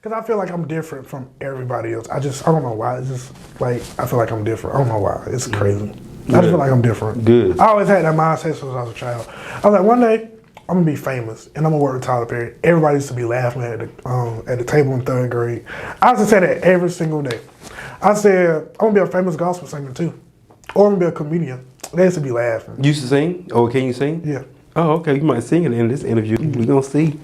Cause I feel like I'm different from everybody else. I don't know why. It's just like, I feel like I'm different. I don't know why. It's crazy. I just feel like I'm different. Good. I always had that mindset since I was a child. I was like, one day, I'm gonna be famous and I'm gonna work with TylerPerry. Everybody used to be laughing at the table in 3rd grade. I used to say that every single day. I said, I'm gonna be a famous gospel singer too. Or I'm gonna be a comedian. They used to be laughing. You used to sing? Oh, can you sing? Yeah. Oh, okay. You might sing it in this interview. We gonna see.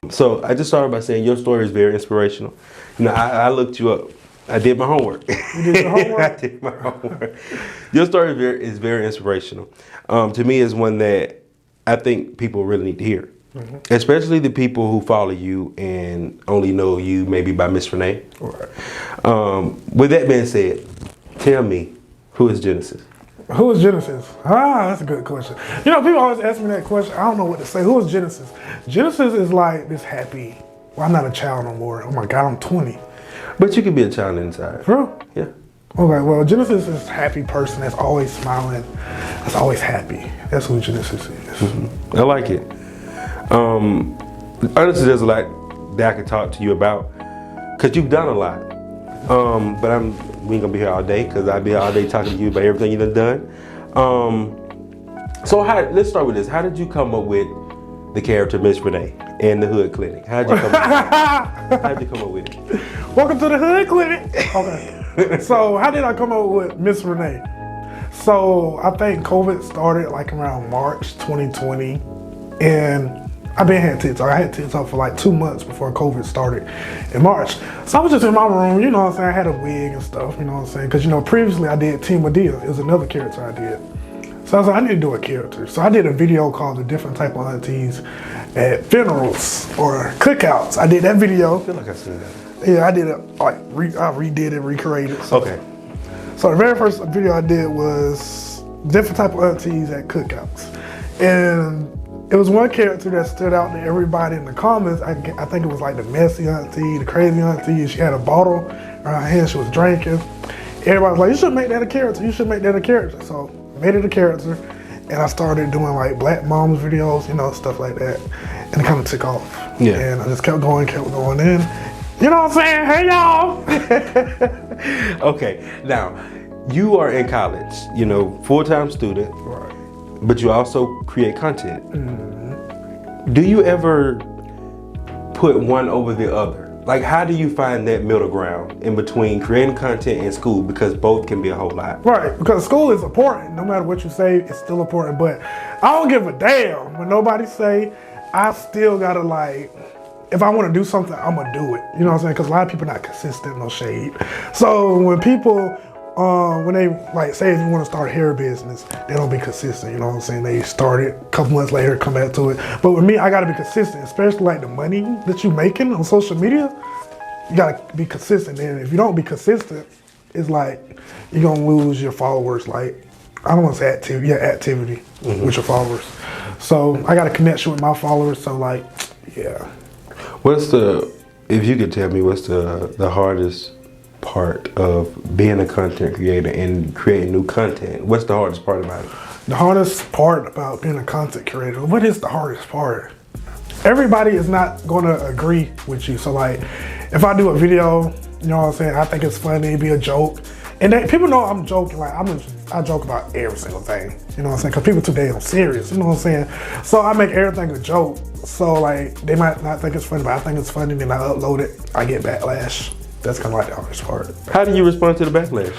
So I just started by saying your story is very inspirational. You know, I looked you up. I did my homework. You did your homework? I did my homework. Your story is very inspirational. To me, it's one that I think people really need to hear. Mm-hmm. Especially the people who follow you and only know you maybe by Miss Renee. Right. With that being said, tell me, who is Genesis? Who is Genesis? That's a good question. You know, people always ask me that question. I don't know what to say. Who is Genesis? Genesis is like this happy, well, I'm not a child no more. Oh my God, I'm 20. But you can be a child inside. For real? Yeah. Okay, well, Genesis is a happy person that's always smiling, that's always happy. That's who Genesis is. Mm-hmm. I like it. Honestly, there's a lot that I could talk to you about, because you've done a lot. But we ain't gonna be here all day, because I'll be here all day talking to you about everything you've done. So let's start with this. How did you come up with the character Miss Renee and the Hood Clinic? How'd you come up with it? Welcome to the Hood Clinic. Okay. So how did I come up with Miss Renee? So I think COVID started like around March 2020, and I've been had TikTok. I had TikTok for like 2 months before COVID started in March. So I was just in my room, you know what I'm saying? I had a wig and stuff, you know what I'm saying? Because, you know, previously I did TeenMadea. It was another character I did. So I was like, I need to do a character. So I did a video called The Different Type of Aunties at Funerals or Cookouts. I did that video. I feel like I've seen that. Yeah, I did it, like, I redid it, recreated it. So, okay. So the very first video I did was Different Type of Aunties at Cookouts. And it was one character that stood out to everybody in the comments. I think it was like the messy auntie, the crazy auntie. She had a bottle in her hand, she was drinking. Everybody was like, you should make that a character, you should make that a character. So made it a character, and I started doing like Black Moms videos, you know, stuff like that. And it kind of took off. Yeah. And I just kept going in. You know what I'm saying? Hey, y'all. Okay, now, you are in college, you know, full-time student. Right. But you also create content. Mm-hmm. Do you ever put one over the other? Like, how do you find that middle ground in between creating content and school? Because both can be a whole lot. Right, because school is important. No matter what you say, it's still important. But I don't give a damn when nobody say. I still gotta, like, if I want to do something, I'm gonna do it. You know what I'm saying? Because a lot of people are not consistent, no shade. So when people, when they like say if you want to start a hair business, they don't be consistent. You know what I'm saying? They start it, a couple months later, come back to it. But with me, I gotta be consistent, especially like the money that you making on social media. You gotta be consistent. And if you don't be consistent, it's like you're gonna lose your followers. Like, I don't want to say activity mm-hmm. with your followers. So I got a connection with my followers. So like, yeah. If you could tell me, what's the hardest part of being a content creator and creating new content? What's the hardest part about it? The hardest part about being a content creator, what is the hardest part? Everybody is not gonna agree with you. So like, if I do a video, you know what I'm saying, I think it's funny, it'd be a joke. And people know I'm joking, like I joke about every single thing, you know what I'm saying? Because people today are serious, you know what I'm saying? So I make everything a joke. So like, they might not think it's funny, but I think it's funny, then I upload it, I get backlash. That's kind of like the hardest part. How do you respond to the backlash?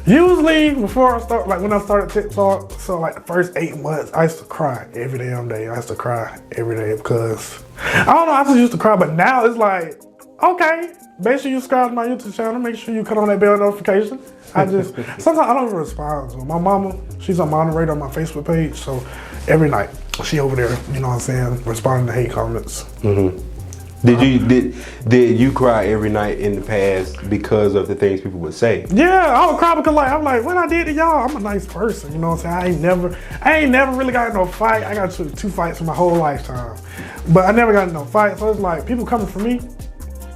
Usually before I start, like when I started TikTok, so like the first 8 months, I used to cry every damn day. I used to cry every day because, I don't know, I just used to cry, but now it's like, okay, make sure you subscribe to my YouTube channel, make sure you cut on that bell notification. Sometimes I don't even respond to her. My mama, she's a moderator on my Facebook page, so every night she over there, you know what I'm saying, responding to hate comments. Mm-hmm. Did you cry every night in the past because of the things people would say? Yeah, I would cry because like, I'm like, what I did to y'all, I'm a nice person, you know what I'm saying? I ain't never really got in no fight. I got two fights in my whole lifetime, but I never got in no fight. So it's like, people coming for me,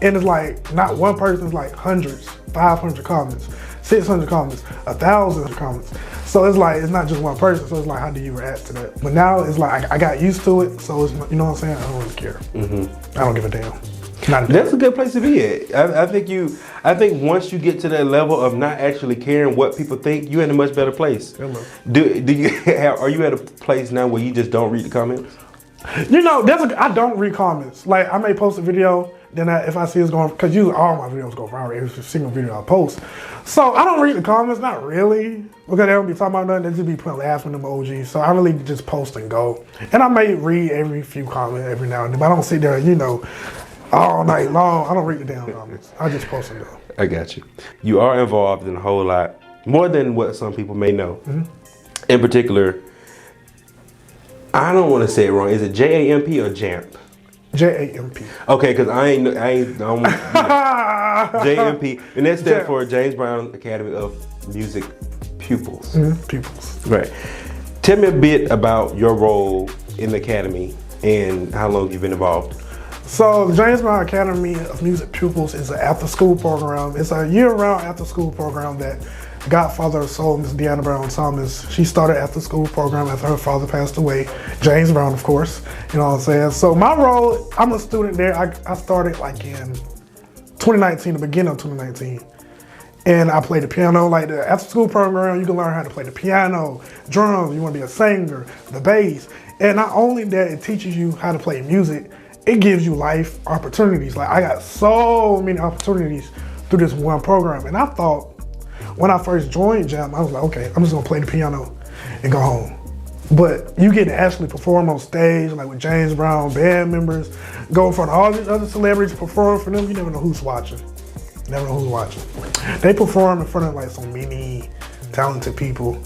And it's like, not one person, it's like hundreds, 500 comments, 600 comments, 1,000 comments. So it's like, it's not just one person. So it's like, how do you react to that? But now it's like, I got used to it. So it's, you know what I'm saying? I don't really care. I don't give a damn. That's a good place to be at. I think once you get to that level of not actually caring what people think, you're in a much better place. Hello. Are you at a place now where you just don't read the comments? You know, I don't read comments. Like, I may post a video, then if I see it's going, because usually all my videos go viral every single video I post. So I don't read the comments, not really, because they don't be talking about nothing. They just be putting laughing emojis. So I really just post and go. And I may read every few comments every now and then, but I don't sit there, you know, all night long. I don't read the damn comments. I just post and go. I got you. You are involved in a whole lot, more than what some people may know. In particular, I don't want to say it wrong. Is it J-A-M-P or JAMP? J-A-M-P. Okay, because I ain't J-A-M-P, and that stands for James Brown Academy of Music Pupils. Pupils. Right. Tell me a bit about your role in the academy and how long you've been involved. So the James Brown Academy of Music Pupils is an after-school program. It's a year-round after-school program that Godfather of Soul, Miss Deanna Brown Thomas, she started after-school program after her father passed away. James Brown, of course, you know what I'm saying? So my role, I'm a student there. I started like in 2019, the beginning of 2019. And I played the piano, like the after-school program, you can learn how to play the piano, drums, you want to be a singer, the bass. And not only that, it teaches you how to play music, it gives you life opportunities. Like, I got so many opportunities through this one program. And I thought, when I first joined JAMP, I was like, okay, I'm just gonna play the piano and go home. But you get to actually perform on stage, like with James Brown, band members, go in front of all these other celebrities, perform for them, you never know who's watching. Never know who's watching. They perform in front of like so many talented people.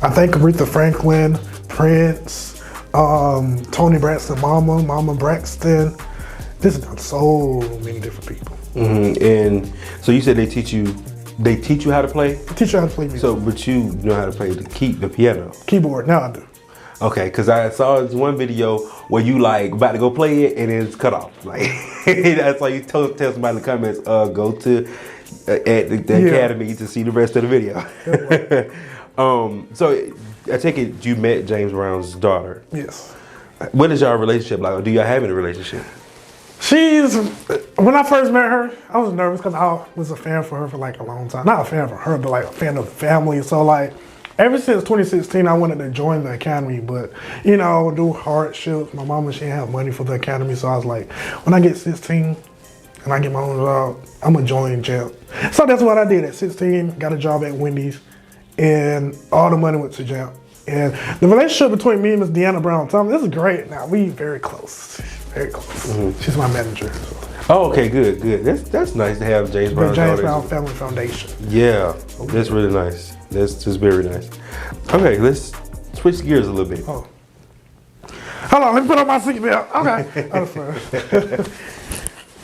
I think Aretha Franklin, Prince, Tony Braxton, Mama Braxton. This is so many different people. And so you said they teach you how to play? They teach you how to play music. So, but you know how to play the piano? Keyboard, now I do. Okay, because I saw this one video where you like about to go play it and it's cut off. Like, that's why you tell somebody in the comments, go to at the academy to see the rest of the video. So I take it you met James Brown's daughter. Yes. What is y'all relationship like? Or do y'all have any relationship? When I first met her, I was nervous because I was a fan for her for like a long time. Not a fan for her, but like a fan of the family. So like, ever since 2016, I wanted to join the academy, but you know, do hardships. My mama, she didn't have money for the academy, so I was like, when I get 16 and I get my own job, I'm gonna join JAMP. So that's what I did at 16, got a job at Wendy's, and all the money went to JAMP. And the relationship between me and Miss Deanna Brown Thomas, this is great. Now, we very close, very close. She's my manager. So. Oh, okay, good. That's nice to have James Brown. The James Brown Family Foundation. Yeah, that's really nice. That's just very nice. Okay, let's switch gears a little bit. Oh. Hold on, let me put on my seatbelt. Okay.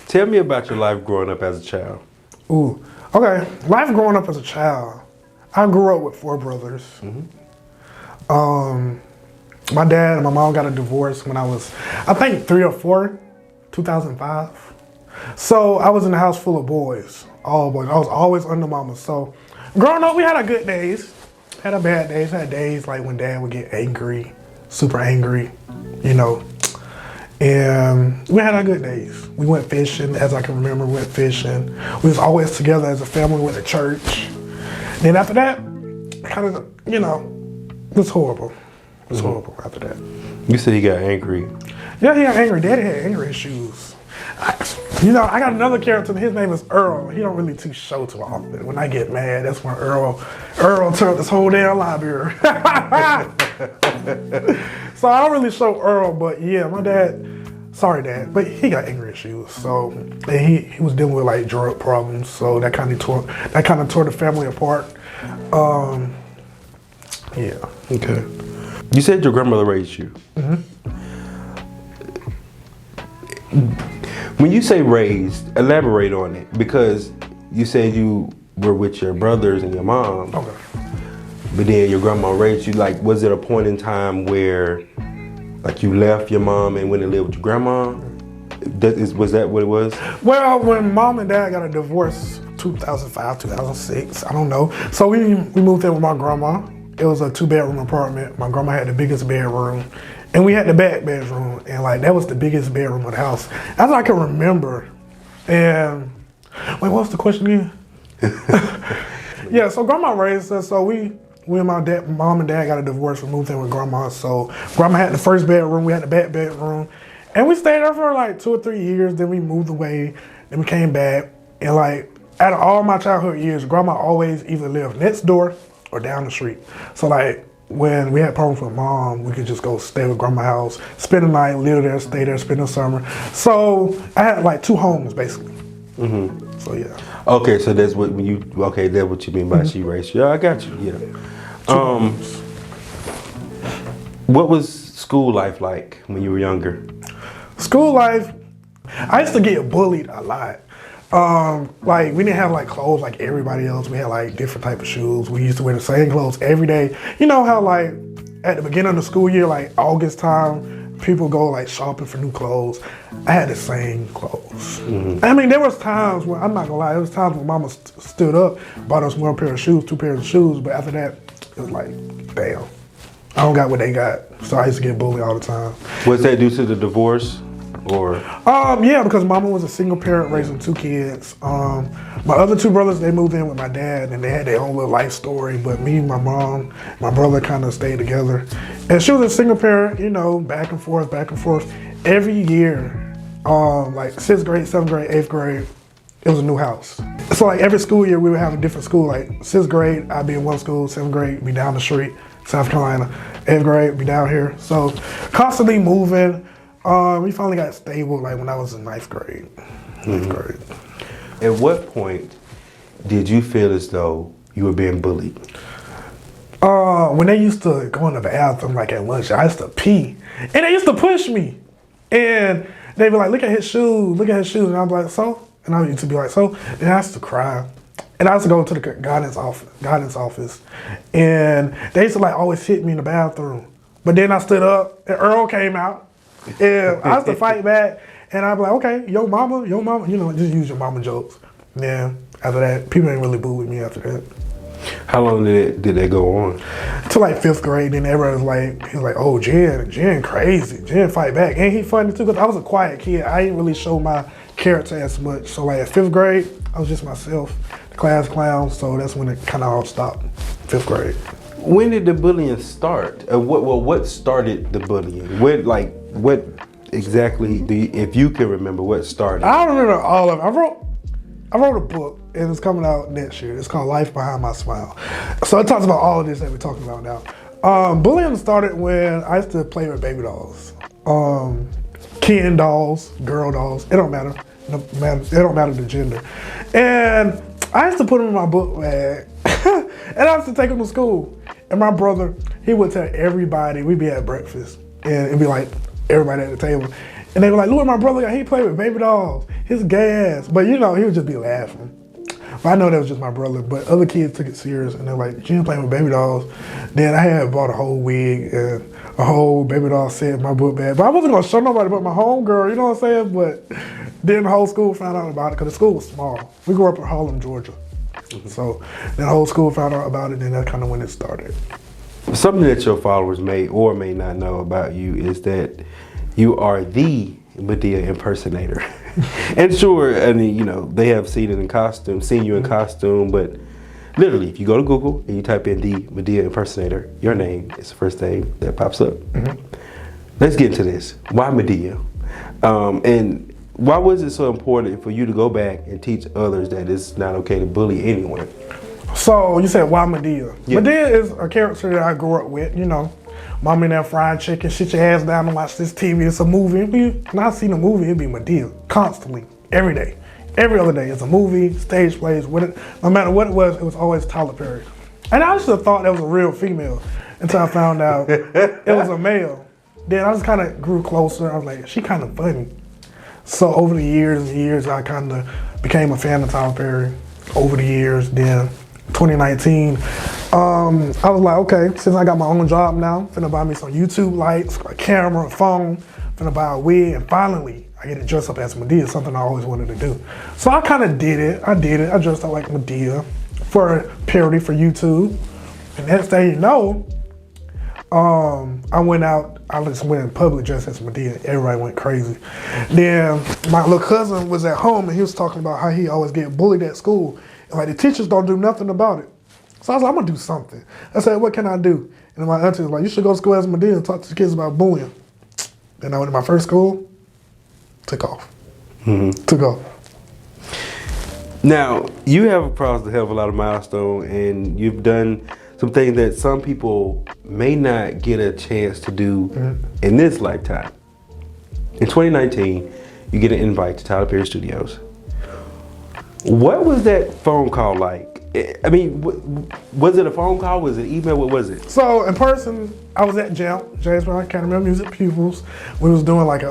Tell me about your life growing up as a child. Ooh, okay. Life growing up as a child. I grew up with 4 brothers. My dad and my mom got a divorce when I was, I think 3 or 4, 2005. So I was in a house full of boys, all boys. I was always under mama. So growing up, we had our good days, had our bad days, had days like when dad would get angry, super angry, you know. And we had our good days. We went fishing, as I can remember, we went fishing. We was always together as a family, we went to church. Then after that, kind of, you know, it was horrible. It was horrible after that. You said he got angry. Yeah, he got angry. Daddy had anger issues. You know, I got another character, his name is Earl. He don't really show too often. When I get mad, that's when Earl turned this whole damn library. So I don't really show Earl, but yeah, my dad, sorry dad, but he got anger issues. So he was dealing with like drug problems. So that kind of tore the family apart. Yeah. Okay. You said your grandmother raised you. When you say raised, elaborate on it, because you said you were with your brothers and your mom. Okay. But then your grandma raised you. Like, was it a point in time where, like, you left your mom and went and lived with your grandma? Was that what it was? Well, when mom and dad got a divorce, 2005, 2006, I don't know. So we moved in with my grandma. It was a 2-bedroom apartment. My grandma had the biggest bedroom, and we had the back bedroom, and like that was the biggest bedroom of the house, as I can remember. And wait, what was the question again? Yeah, so grandma raised us. So we and mom and dad got a divorce. We moved in with grandma. So grandma had the first bedroom, we had the back bedroom, and we stayed there for like 2 or 3 years. Then we moved away. Then we came back, and like out of all my childhood years, grandma always either lived next door or down the street. So like when we had problems with mom, we could just go stay with grandma's house, spend the night, live there, stay there, spend the summer. So I had like 2 homes basically. Mm-hmm. So yeah. Okay, so that's what that's what you mean by she raised you. Yeah, I got you. Yeah. What was school life like when you were younger? School life, I used to get bullied a lot. Like we didn't have like clothes like everybody else. We had like different type of shoes. We used to wear the same clothes every day. You know how like at the beginning of the school year, like August time, people go like shopping for new clothes. I had the same clothes. Mm-hmm. I mean, there was times when, I'm not gonna lie, there was times when mama stood up, bought us 1 pair of shoes, 2 pairs of shoes, but after that, it was like, damn, I don't got what they got. So I used to get bullied all the time. Was that due to the divorce? Or yeah, because mama was a single parent raising 2 kids. My other 2 brothers, they moved in with my dad and they had their own little life story, but me, my mom, my brother kind of stayed together. And she was a single parent, you know, back and forth. Every year, like 6th grade, 7th grade, 8th grade, it was a new house. So like every school year we would have a different school. Like 6th grade, I'd be in one school, 7th grade, be down the street, South Carolina. 8th grade, be down here. So constantly moving. We finally got stable like when I was in 9th grade. Grade. At what point did you feel as though you were being bullied? When they used to go in the bathroom like at lunch, I used to pee. And they used to push me. And they'd be like, look at his shoes, And I was like, so? And I used to be like, so? And I used to cry. And I used to go to the guidance office. And they used to like always hit me in the bathroom. But then I stood up and Earl came out. And I used to fight back, and I'd be like, okay, yo mama, you know, just use your mama jokes. Yeah, after that, people ain't really boo with me after that. How long did that go on? Till like 5th grade, then everybody was like, oh, Jen crazy. Jen fight back. And he funny too, because I was a quiet kid. I didn't really show my character as much. So like at 5th grade, I was just myself, the class clown, so that's when it kind of all stopped, 5th grade. When did the bullying start? What started the bullying? What exactly if you can remember what started? I don't remember all of it. I wrote a book and it's coming out next year. It's called Life Behind My Smile. So it talks about all of this that we're talking about now. Bullying started when I used to play with baby dolls. Ken dolls, girl dolls, it don't matter. It don't matter the gender. And I used to put them in my book bag and I used to take them to school. And my brother, he would tell everybody, we'd be at breakfast and it'd be like everybody at the table. And they were like, look at my brother, he played with baby dolls, his gay ass. But you know, he would just be laughing. But I know that was just my brother, but other kids took it serious and they're like, Jen playing with baby dolls. Then I had bought a whole wig and a whole baby doll set in my book bag. But I wasn't gonna show nobody but my homegirl, you know what I'm saying? But then the whole school found out about it because the school was small. We grew up in Harlem, Georgia. So then the whole school found out about it and that's kind of when it started. Something that your followers may or may not know about you is that you are the Madea impersonator. And sure, I mean, you know, they have seen you in costume, but literally, if you go to Google and you type in the Madea impersonator, your name is the first thing that pops up. Mm-hmm. Let's get into this. Why Madea? And why was it so important for you to go back and teach others that it's not okay to bully anyone? So you said, why Madea? Yeah. Madea is a character that I grew up with, you know. Mom and that fried chicken, sit your ass down and watch this TV. It's a movie. When I seen a movie, it'd be Madea, constantly, every day. Every other day, it's a movie, stage plays, no matter what it was always TylerPerry. And I just thought that was a real female until I found out it was a male. Then I just kind of grew closer. I was like, she kind of funny. So over the years and years, I kind of became a fan of TylerPerry over the years. Then 2019, I was like, okay, since I got my own job now, finna buy me some YouTube lights, a camera, a phone, finna buy a wig, and finally, I get to dress up as Madea, something I always wanted to do. So I kind of did it. I dressed up like Madea for a parody for YouTube. And next thing you know, I went out, I just went in public dressed as Madea. Everybody went crazy. Then my little cousin was at home and he was talking about how he always get bullied at school. And like the teachers don't do nothing about it. So I was like, I'm gonna do something. I said, what can I do? And my auntie was like, you should go to school as Madea and talk to the kids about bullying. Then I went to my first school, took off. Took off. Now, you have crossed a hell of a lot of milestones and you've done some things that some people may not get a chance to do in this lifetime. In 2019, you get an invite to TylerPerry Studios. What was that phone call like? I mean, was it a phone call? Was it email? What was it? So in person, I was at James Brown Academy of Music Pupils. We was doing like a,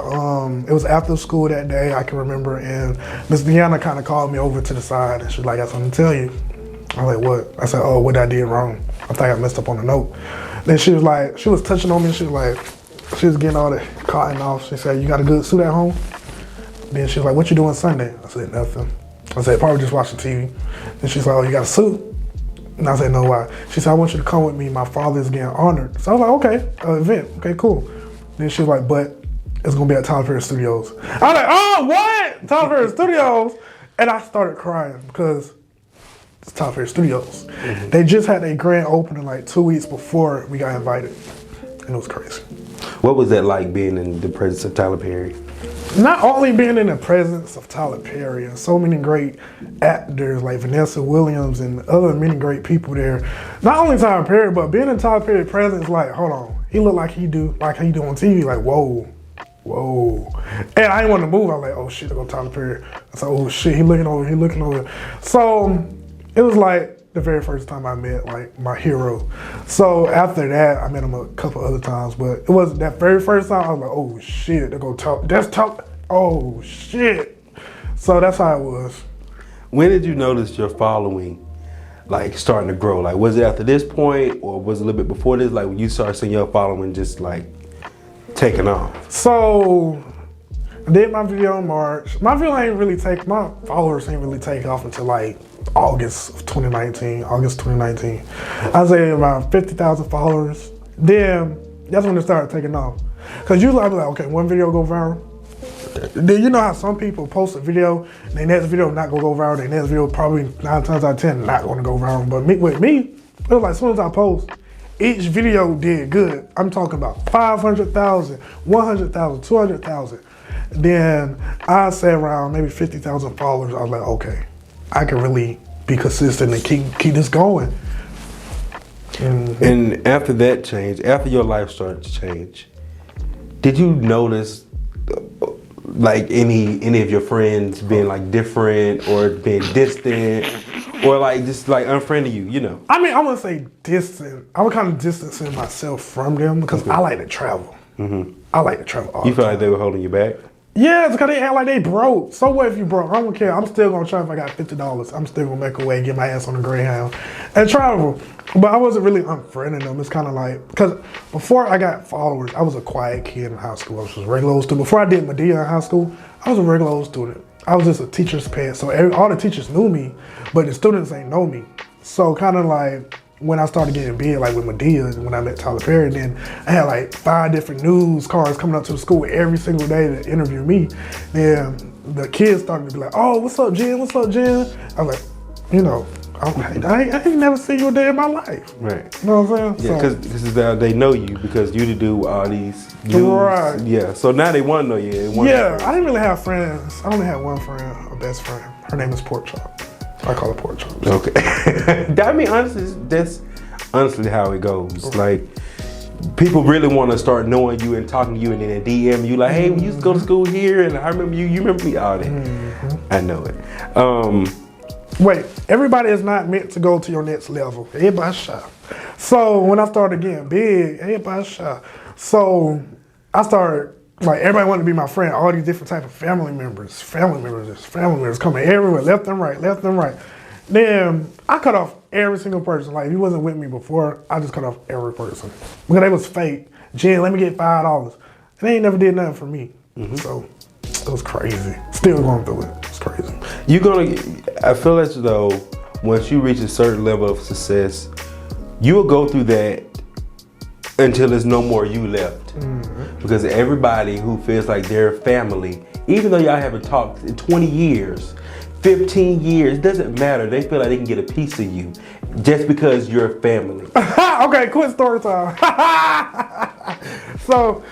it was after school that day, I can remember, and Miss Deanna kind of called me over to the side and she was like, I got something to tell you. I was like, what? I said, oh, what I did wrong. I think I messed up on the note. Then she was like, she was touching on me, she was like, she was getting all the cotton off. She said, you got a good suit at home? Then she was like, what you doing Sunday? I said, nothing. I said, probably just watching TV. Then she's like, oh, you got a suit? And I said, no, why? She said, I want you to come with me. My father's getting honored. So I was like, okay, event, okay, cool. Then she was like, but it's gonna be at TylerPerry Studios. I was like, oh, what? TylerPerry Studios? And I started crying because it's TylerPerry Studios. They just had a grand opening like 2 weeks before we got invited. And it was crazy. What was that like being in the presence of TylerPerry? Not only being in the presence of TylerPerry and so many great actors like Vanessa Williams and other many great people there. Not only TylerPerry, but being in TylerPerry presence, like, hold on, he looked like he do on TV, like, whoa. And I didn't want to move. I was like, oh shit, I go TylerPerry. I said, oh shit, he looking over. So it was like the very first time I met like my hero. So after that, I met him a couple other times, but it was that very first time I was like, oh shit, they go talk. That's talk. Oh shit. So that's how it was. When did you notice your following like starting to grow? Like, was it after this point or was it a little bit before this? Like when you started seeing your following just like taking off? So I did my video in March. My followers ain't really take off until like August 2019. I say around 50,000 followers. Then that's when it started taking off. Cause usually I'd be like, okay, one video go viral. Then you know how some people post a video, and their next video not gonna go viral, their next video probably 9 times out of 10 not gonna go viral. But with me, it was like as soon as I post, each video did good. I'm talking about 500,000, 100,000, 200,000. Then I say around maybe 50,000 followers, I was like, okay, I can really be consistent and keep this going. And after that change, after your life started to change, did you notice like any of your friends being like different or being distant or like just like unfriending you, you know? I mean, I wouldn't say distant. I would kind of distancing myself from them because I like to travel. I like to travel all the time. You felt like they were holding you back? Yeah, it's because they act like they broke. So what if you broke? I don't care. I'm still going to try if I got $50. I'm still going to make a way, get my ass on a Greyhound and travel. But I wasn't really unfriending them. It's kind of like, because before I got followers, I was a quiet kid in high school. I was just a regular old student. Before I did Madea in high school, I was a regular old student. I was just a teacher's pet. So all the teachers knew me, but the students ain't know me. So kind of like, when I started getting big, like with Madea, when I met TylerPerry, then I had like 5 different news cars coming up to the school every single day to interview me. Then the kids started to be like, oh, what's up, Jen? What's up, Jen? I was like, you know, I ain't never seen you a day in my life. Right. You know what I'm saying? Yeah, because they know you because you do all these news. Right. Yeah, so now they want to know you. Yeah, I didn't really have friends. I only had one friend, a best friend. Her name is Pork Chop. I call her Pork Chop. Okay. I mean, honestly, that's honestly how it goes. Like, people really want to start knowing you and talking to you and then DM you like, hey, we used to go to school here and I remember you remember me? All that. I know it. Wait, everybody is not meant to go to your next level. Everybody's shy. So when I started getting big, everybody's shy. So I started, like, everybody wanted to be my friend. All these different type of family members coming everywhere, left and right. Then I cut off every single person. Like, if you wasn't with me before, I just cut off every person. Because they was fake. Jen, let me get $5. And they ain't never did nothing for me. So it was crazy. Still going through it. It's crazy. I feel as though once you reach a certain level of success, you will go through that until there's no more you left. Because everybody who feels like they're family, even though y'all haven't talked in 20 years, 15 years, it doesn't matter. They feel like they can get a piece of you just because you're a family. Okay, quick story time. So,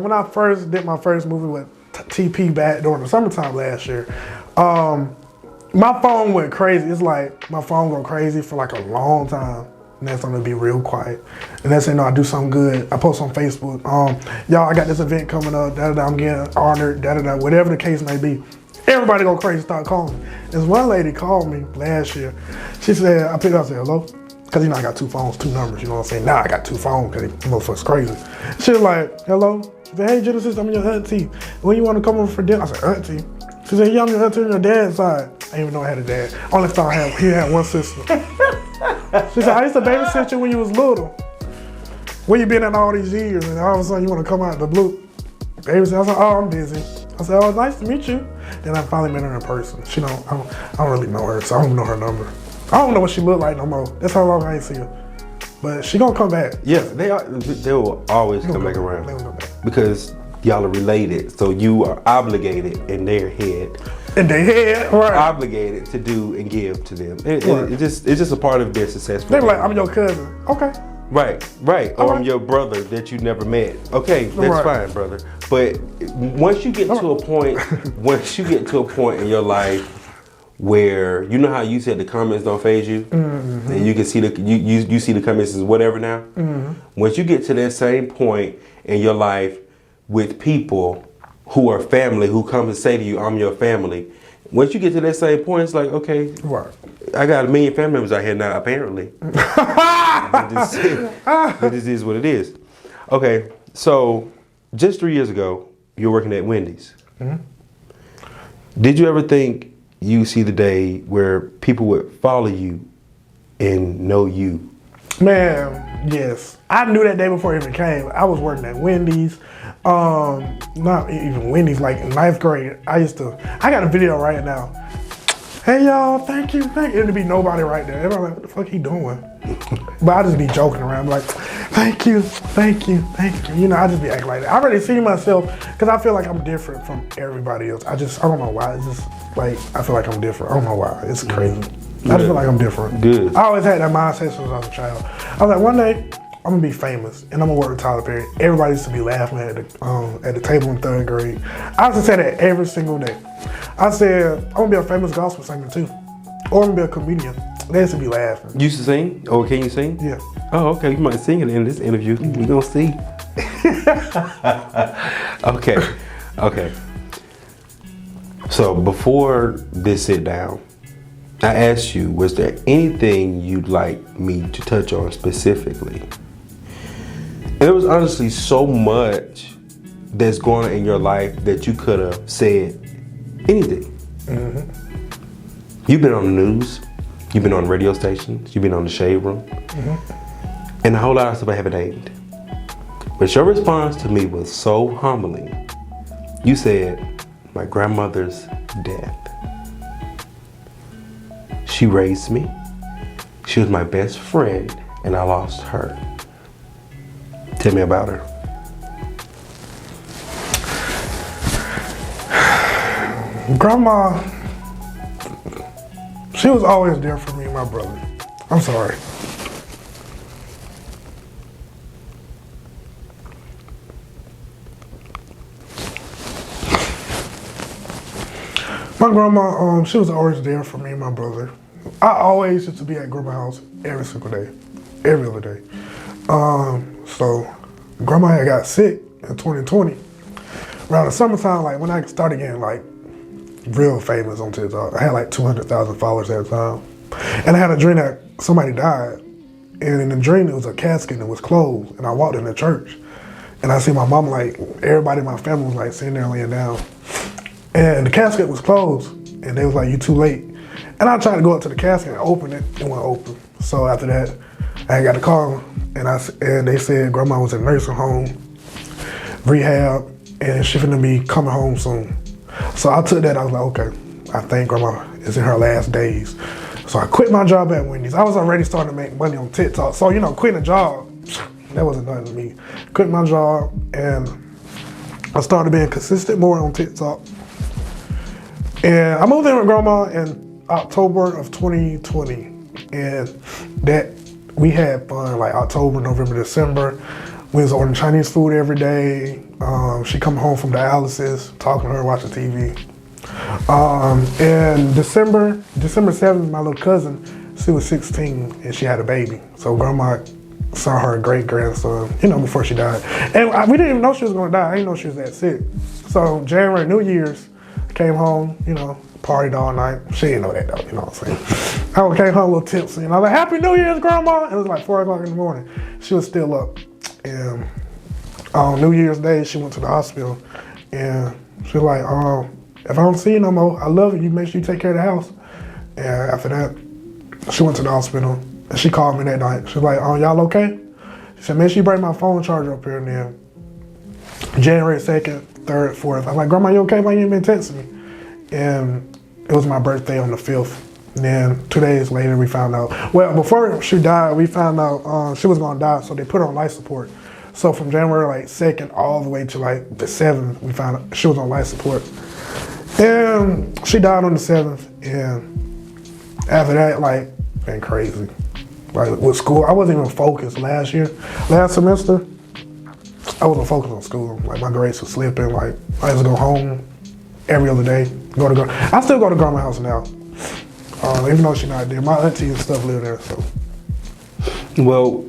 when I first did my first movie with TP back during the summertime last year, my phone went crazy. It's like my phone go crazy for like a long time. And that's gonna be real quiet. And that's saying, no, I do something good. I post on Facebook, y'all, I got this event coming up, I'm getting honored, whatever the case may be. Everybody go crazy, start calling me. This one lady called me last year. She said, I picked up, I said, hello? Because I got 2 phones, 2 numbers, you know what I'm saying? Now I got 2 phones because the motherfucker's crazy. She was like, hello? She said, hey, Genesis, I'm your auntie. When you want to come over for dinner? I said, auntie? She said, yeah, I'm your auntie on your dad's side. I didn't even know I had a dad. Only thought he had 1 sister. She said, I used to babysit you when you was little. Where you been at all these years? And all of a sudden you want to come out of the blue. Babysit. I said, oh, I'm busy. I said, oh, nice to meet you. Then I finally met her in person. I don't really know her, so I don't know her number. I don't know what she look like no more. That's how long I ain't see her. But she gonna come back. Yeah, they will always come back around. They will come back. Because y'all are related, so you are obligated in their head. Right. Obligated to do and give to them. It's just a part of their success. They were like, I'm your cousin. Okay. Right. Or I'm your brother that you never met. Okay, that's fine, brother. But once you get to a point, in your life where you know how you said the comments don't faze you, and you can see you see the comments as whatever now. Once you get to that same point in your life with people who are family, who come and say to you, "I'm your family." Once you get to that same point, it's like, okay, I got 1 million family members out here now, apparently. It just is what it is. Okay, so just 3 years ago, you were working at Wendy's. Did you ever think you see the day where people would follow you and know you? Man, yes. I knew that day before it even came. I was working at Wendy's. Not even Wendy's, like in 9th grade. I got a video right now. Hey y'all, thank you. It'd be nobody right there. Everybody like, what the fuck he doing? But I just be joking around, like, thank you. You know, I just be acting like that. I already see myself, because I feel like I'm different from everybody else. I don't know why. It's just like, I feel like I'm different. I don't know why. It's crazy. I just feel like I'm different. Good. I always had that mindset since I was a child. I was like, one day, I'm gonna be famous and I'm gonna work with TylerPerry. Everybody used to be laughing at the table in 3rd grade. I used to say that every single day. I said, I'm gonna be a famous gospel singer too. Or I'm gonna be a comedian. They used to be laughing. You used to sing? Or can you sing? Yeah. Oh, okay. You might sing it in this interview. We gonna see. Okay. So before this sit down, I asked you, was there anything you'd like me to touch on specifically? And there was honestly so much that's going on in your life that you could have said anything. You've been on the news, you've been on radio stations, you've been on the Shade Room, and a whole lot of stuff I haven't named. But your response to me was so humbling. You said, my grandmother's death. She raised me. She was my best friend, and I lost her. Tell me about her. Grandma, she was always there for me and my brother. I'm sorry. My grandma, she was always there for me and my brother. I always used to be at grandma's house every single day, every other day. So grandma had got sick in 2020. Around the summertime, like when I started getting like real famous on TikTok, I had like 200,000 followers at the time. And I had a dream that somebody died. And in the dream, it was a casket that was closed. And I walked in the church. And I see my mom, like, everybody in my family was like sitting there laying down. And the casket was closed. And they was like, you too late. And I tried to go up to the casket and open it. It wasn't open. So after that, I got a call. And they said grandma was in nursing home, rehab. and she finna be coming home soon. So I took that, I was like, okay, I think grandma is in her last days. So I quit my job at Wendy's. I was already starting to make money on TikTok. So, you know, quitting a job, that wasn't nothing to me. Quit my job, and I started being consistent more on TikTok. And I moved in with grandma in October of 2020. And that, we had fun, like October, November, December. We was ordering Chinese food every day. She come home from dialysis, talking to her, watching TV. And December 7th, my little cousin, she was 16 and she had a baby. So grandma saw her great grandson, you know, before she died. And we didn't even know she was gonna die. I didn't know she was that sick. So January, New Year's, I came home, you know, partied all night. She didn't know that though, you know what I'm saying? I came home a little tipsy and I was like, Happy New Year's, grandma. And it was like 4 o'clock in the morning. She was still up. And on New Year's Day, she went to the hospital and she was like, if I don't see you no more, I love you. You make sure you take care of the house. And after that, she went to the hospital and she called me that night. She was like, y'all okay? She said, make sure you bring my phone charger up here. And then January 2nd, 3rd, 4th, I was like, grandma, you okay? Why you ain't been texting me? And it was my birthday on the 5th. And then 2 days later, we found out, well, before she died, we found out she was gonna die, so they put her on life support. So from January like 2nd all the way to like the 7th, we found out she was on life support. And she died on the 7th, and after that, like, been crazy. Like with school, I wasn't even focused last semester. I wasn't focused on school. Like my grades were slipping. Like I used to go home every other day. I still go to grandma's house now, even though she's not there. My auntie and stuff live there. So, well,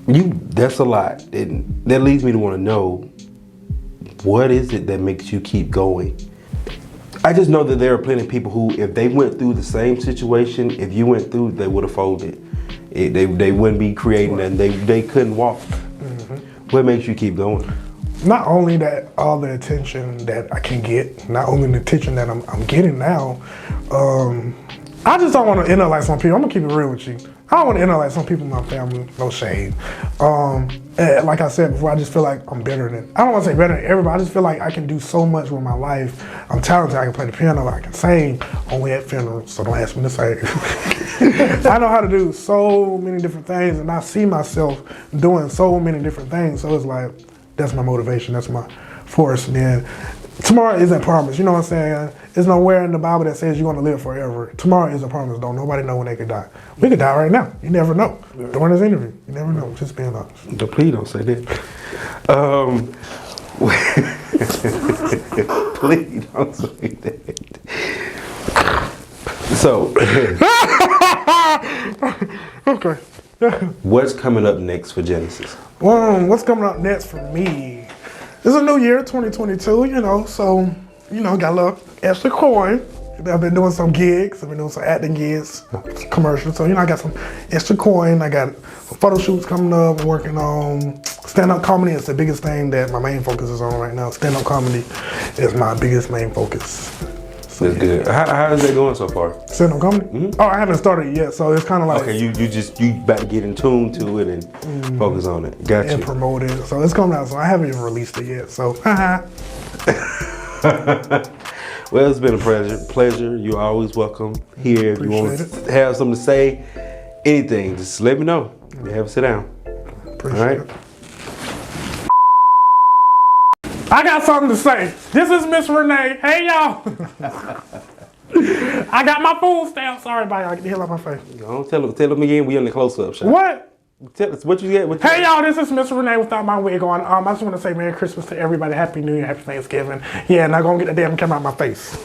that's a lot, and that leads me to want to know, what is it that makes you keep going? I just know that there are plenty of people who, if they went through the same situation, if you went through, they would have folded. They wouldn't be creating that, and they couldn't walk. Mm-hmm. What makes you keep going? Not only that, all the attention that I can get, not only the attention that I'm getting now, I just don't want to end up like some people. I'm gonna keep it real with you. I don't want to end up like some people in my family, no shade. Like I said before, I just feel like I'm better than, I don't want to say better than everybody, I just feel like I can do so much with my life. I'm talented, I can play the piano, I can sing, only at funerals, so don't ask me to sing. I know how to do so many different things, and I see myself doing so many different things, so it's like, that's my motivation, that's my force. And then tomorrow isn't promised, you know what I'm saying? There's nowhere in the Bible that says you're gonna live forever. Tomorrow is a promise, don't nobody know when they could die. We could die right now, you never know. During this interview, you never know, just being honest. Please don't say that. Please don't say that. So, okay. What's coming up next for Genesis? What's coming up next for me? It's a new year, 2022, you know, so, you know, got a little extra coin. I've been doing some gigs, I've been doing some acting gigs, commercials, so, you know, I got some extra coin. I got some photo shoots coming up, I'm working on stand-up comedy. It's the biggest thing that my main focus is on right now. Stand-up comedy is my biggest main focus. So, that's good. How is that going so far? Stand-up comedy? Mm-hmm. Oh, I haven't started yet, so it's kind of like... Okay, you about to get in tune to it and focus on it. Gotcha. And promote it. So it's coming out, so I haven't even released it yet, so Well, it's been a pleasure. You're always welcome here. If you want to have something to say, anything, just let me know. Have a sit down. Appreciate it. I got something to say. This is Miss Renee. Hey, y'all. I got my food stamp. Sorry, bye. I get the hell out of my face. Don't tell them again. We in the close-up shot. What? Tell us what you get. Hey, y'all. This is Miss Renee without my wig on. I just want to say Merry Christmas to everybody. Happy New Year. Happy Thanksgiving. Yeah, not going to get the damn camera out my face.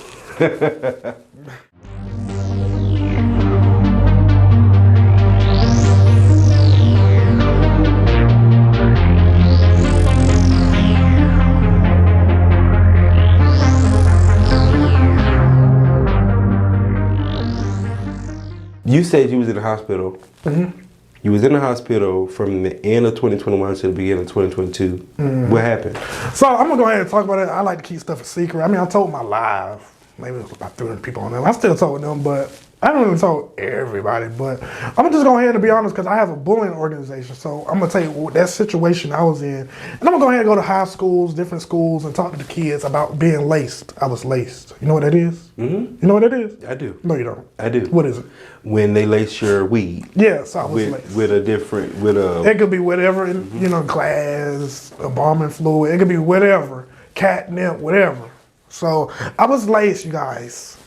You said you was in the hospital. Mm-hmm. You was in the hospital from the end of 2021 to the beginning of 2022. Mm-hmm. What happened? So I'm gonna go ahead and talk about it. I like to keep stuff a secret. I mean, I told my live. Maybe it was about 300 people on there. I still told them, but I haven't really told everybody, but I'm gonna just go ahead and be honest because I have a bullying organization. So I'm gonna tell you that situation I was in, and I'm gonna go ahead and go to high schools, different schools, and talk to the kids about being laced. I was laced. You know what that is? Mm-hmm. You know what that is? I do. No, you don't. I do. What is it? When they lace your weed. Yes, I was laced. With a different, with a... It could be whatever, you know, glass, embalming fluid. It could be whatever, catnip, whatever. So I was laced, you guys.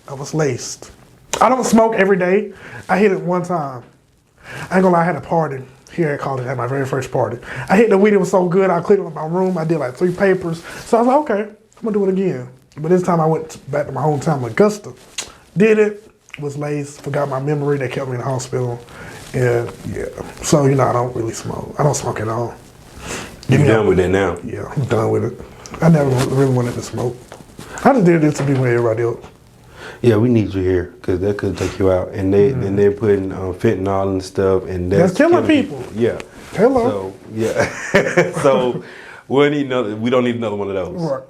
I was laced. I don't smoke every day. I hit it one time. I ain't gonna lie, I had a party here at college. I had my very first party. I hit the weed, it was so good, I cleaned up my room. I did like 3 papers. So I was like, okay, I'm gonna do it again. But this time I went back to my hometown, Augusta. Did it, was laced, forgot my memory. They kept me in the hospital. And yeah, so you know, I don't really smoke. I don't smoke at all. You done with it now? Yeah, I'm done with it. I never really wanted to smoke. I just did this to be with everybody else. Yeah, we need you here because that could take you out, and they're putting fentanyl and stuff, and that's killing people. Yeah. Hello. So yeah. So we don't need another one of those. Right.